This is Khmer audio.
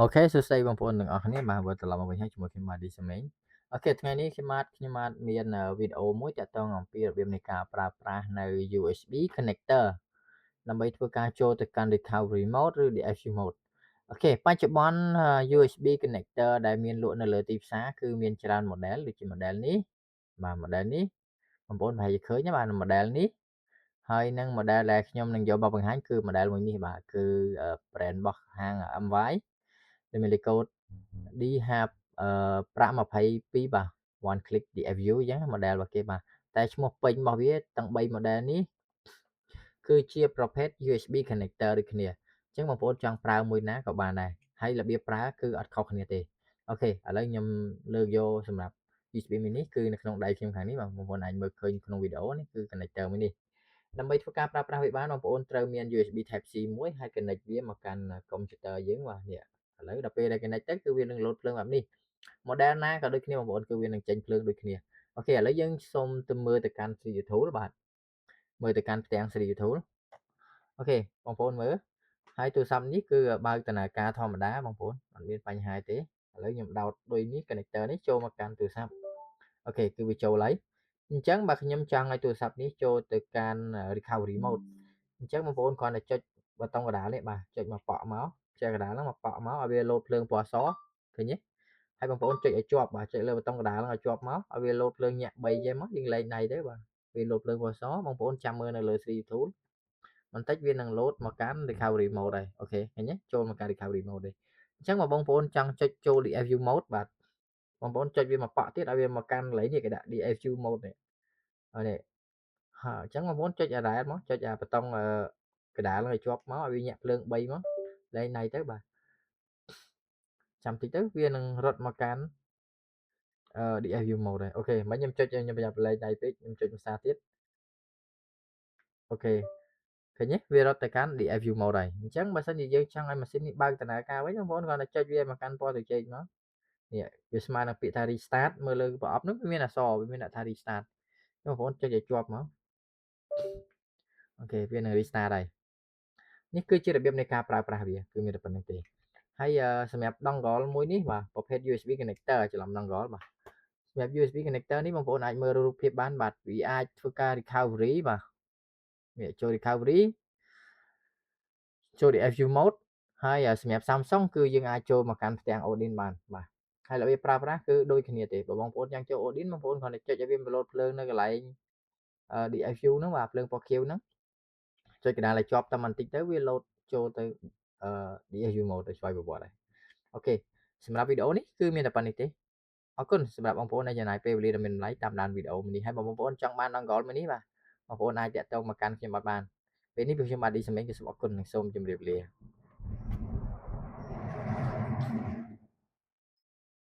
អូខេសួស្តីបងប្អូនទាំងអស់គ្នាបាទវិលត្រឡប់មកវិញហើយជាមួយខ្ញុំបាទឌីសាមេងអូខេថ្ងៃនេះខ្ញុំបាទមានវីដេអូមួយទាក់ទងអំពីរបៀបនៃការប្រើប្រាស់នៅ USB connector ដើម្បីធ្វើការចូលទៅកាន់ recovery mode ឬ DFU mode អូខេបច្ចុប្បន្នUSB connector ដែលមានលក់នៅលើទីផ្សារគឺមានច្រើន model ដូចជា model នេះបាទ model នេះបងប្អូនប្រហែលជាឃើញណាបាទ model នេះហើយនឹង model ដែលខ្ញុំនឹងយកមកបង្ហាញគឺ model មួយនេះបាទគឺ brand របស់ហាង MY ដែលមានលេខកូដ D50 ប្រាក់22បាទ one click DFU អញ្ចឹង model របស់គេបាទតែឈ្មោះពេញរបស់វាទាំង3 model នេះគឺជាប្រភេទ USB connector ដូចគ្នាអញ្ចឹងបងប្អូនចង់ប្រើមួយណាក៏បានដែរហើយរបៀបប្រើគឺអត់ខុសគ្នាទេអូខេឥឡូវខ្ញុំលើកយកសម្រាប់ USB មួយនេះគឺនៅក្នុងដៃខ្ញុំខាងនេះបងប្អូនអាចមើលឃើញក្នុងវីដេអូនេះគឺ connector មួយនេះដើម្បីធ្វើការប្រើប្រាស់វាបានបងប្អូនត្រូវមាន USB Type C មួយហើយ connect វាមកកាន់កុំព្យូទ័រយើងបាទនេះឥឡូវដល់ពេលដែល connect ទៅគឺវានឹង load ភ្លើងបែបនេះ model ណាក៏ដូចគ្នាបងប្អូនគឺវានឹងចេញភ្លើងដូចគ្នាអូខេឥឡូវយើងសូមទៅមើលទៅកាន់ 3D tool បាទមើលទៅកាន់ផ្ទាំង 3D tool អូខេបងប្អូនមើលហើយទូរស័ព្ទនេះគឺបើកដំណើរការធម្មតាបងប្អូនអត់មានបញ្ហាទេឥឡូវខ្ញុំដោតដូចនេះ connector នេះចូលមកកាន់ទូរស័ព្ទអូខេគឺវាចូលហើយអញ្ចឹងបើខ្ញុំចង់ឲ្យទូរស័ព្ទនេះចូលទៅកាន់ recovery mode អញ្ចឹងបងប្អូនគ្រាន់តែចុចប៊ូតុងកណ្ដាលនេះបាទចុចមកប៉ក់មកចុចកណ្ដាលហ្នឹងមកប៉ក់មកឲ្យវាលោតភ្លើងពណ៌សឃើញទេហើយបងប្អូនចុចឲ្យជាប់បាទចុចលើប៊ូតុងកណ្ដាលហ្នឹងឲ្យជាប់មកឲ្យវាលោតភ្លើងញាក់3ចេះមកយើងលែងដៃទៅបាទវាលោតភ្លើងពណ៌សបងប្អូនចាំមើលនៅលើ 3D tool បន្តិចវានឹង load មកកាន់ recovery mode ហើយអូខេឃើញទេចូលមកកាន់ recovery mode ទេអញ្ចឹងបើបងប្អូនចង់ចុចចូល DFU mode បាទបងប្អូនចុចវាមកប៉ក់ទៀតឲ្យវាមកកាន់កន្លែងនេះគេដាក់ DFU mode នេះហើយនេះហើយអញ្ចឹងបងប្អូនចុច arrow មកចុចអាប៊ូតុងកណ្ដាលឲ្យជាប់មកឲ្យវាញាក់ភ្លើង3មកលែងដៃទៅបាទចាំតិចទៅវានឹងរត់មកកាន់DFU mode ហើយអូខេមិនខ្ញុំចុចខ្ញុំប្រយ័ត្នលែងដៃពេកខ្ញុំចុចម្សាទៀតអូខេឃើញទេវារត់ទៅកាន់ DFU mode ហើយអញ្ចឹងបើសិនជាយើងចង់ឲ្យម៉ាស៊ីននេះបើកដំណើរការវិញបងប្អូនគ្រាន់តែចុចវាមកកាន់ពណ៌ត្រចេកមកនេះវាស្មើនឹងពាក្យថា restart មើលលើប្រអប់នោះវាមានអក្សរវាមានដាក់ថា restart បងប្អូនចុចឲ្យជាប់មកអូខេវានឹង restart ហើយនេះគឺជារបៀបនៃការប្រើប្រាស់វាគឺមានតែប៉ុណ្្នឹងទេហើយសម្រាប់ dongle មួយនេះបាទប្រភេទ USB connector ច្រឡំ dongle បាទសម្រាប់ USB connector នេះបងប្អូនអាចមើលរូបភាពបានបាទវាអាចធ្វើការ recovery បាទវាចូល recovery ចូល DFU mode ហើយសម្រាប់ Samsung គឺយើងអាចចូលមកកាន់ផ្ទាំង Odin បានបាទហើយរបៀបប្រើប្រាស់គឺដូចគ្នាទេបើបងប្អូនចង់ចូល Odin បងប្អូនគ្រាន់តែចុចឲ្យវាលោតភ្លើងនៅកន្លែងDFU ហ្នឹងបាទភ្លើងពណ៌ខៀវហ្នឹងចុចកណ្ដាលឲ្យជាប់តែបន្តិចទៅវាលោតចូលទៅDFU mode ទៅឆ្លើយប្រវត្តិហើយអូខេសម្រាប់វីដេអូនេះគឺមានតែប៉ុណ្្នេះទេអរគុណសម្រាប់បងប្អូនដែលចំណាយពេលវេលាដ៏មានតម្លៃតាមដានវីដេអូមួយនេះហើយបើបងប្អូនចង់បាន dongle មួយនេះបាទបងប្អូនអាចតាក់ទងមកកាន់ខ្ញុំបានពេលនេះខ្ញុំបាទឌីសាមេងគឺសូមអរគុណនិងសូមជម្រាបលា